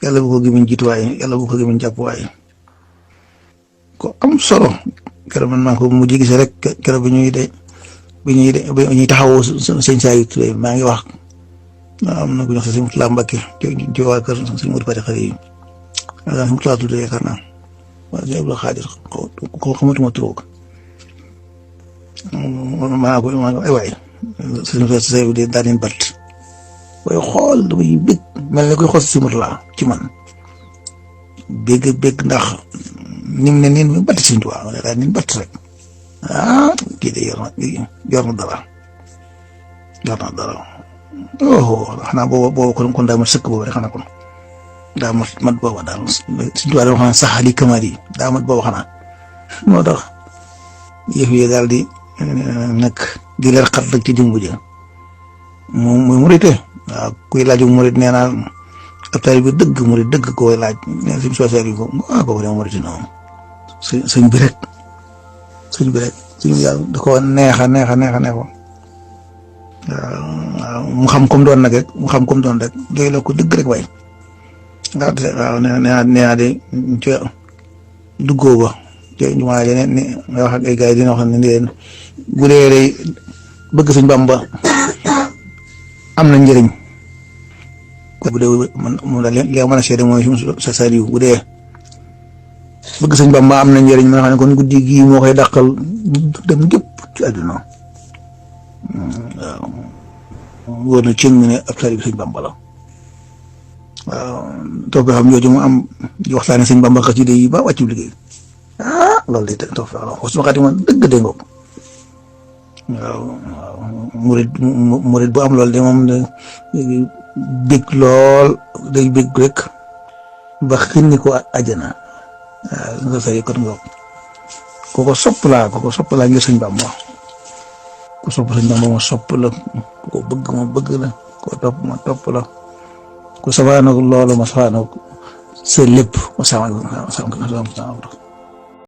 yàlla bu ko gëmiñ jiituwaay yàlla bu ko gëmiñ jàppuwaay ko am solo keroog man maa ko mujj gis rek keroog bi ñuy taxawoo sëñ Saliou Touré maa ngi wax am na ku ñu wax sëñ Moutalla Mbacké ci waa kër sëñ Modou Fatick xale yi sëñ Moutalla Touré yaakaar naa waaw sëñ Abdou Khadir ko xamatuma trop maa ko ay waay sëñ Saliou de daa leen bat waaye xool damay bég mel ne koy xool si Moutalla ci man bég ndax nim ne niin mi batt Sëñ Tuubaa wala daa niin batt rek kii de yor na dara xanaa booba kon daa mat sëkk booba rek xanaa kon daa mat booba daal Sëñ Tuubaa daal xanaa sax li kamaal yi daa mat booba xanaa moo tax yëf yi daal di nag di leer xat rek ci jëmbu ja moom muy murite waaw kuy laaj murit nee naa ab taalibe bi dëgg murit dëgg koy laaj nee suñ sooseel yi ko kooku dama murit noonu sëñ bi rek sëñ yàlla da ko neexa waaw mu xam comme doon nag rek doy la ko dëgg rek way waaw nee naa de ca duggoo ba ca jumaa ja ne nga wax ak ay gars yi dina wax ne leen bu dee day bëgg sëñ Bamba am na njëriñ bu dee moom daal li nga mën a seede mooy sa Saliou bu dee bëgg sëñ Bamba am na njëriñ ma nga xam ne kon guddi gii moo koy dàqal dem jëpp ci àdduna waaw wóor na cëng ne ab taalibe sëñ Bamba la waaw toog xam jooju mu am di waxtaane sëñ Bamba xasida yi ba wàccu liggéey loolu day toog xam suma xaati man dëgg de ngoog waaw murid bu am loolu de moom de bég lool day bég rek ba xinni ko àjjana waaw nga say kon ngoog kooko sopp laa ngir sëñ Bamba ku sopp sëñ Bamba ma sopp la ku bëgg ma bëgg la ku topp ma topp la ku safaanoog loolu ma safaanoog sa lépp ma sama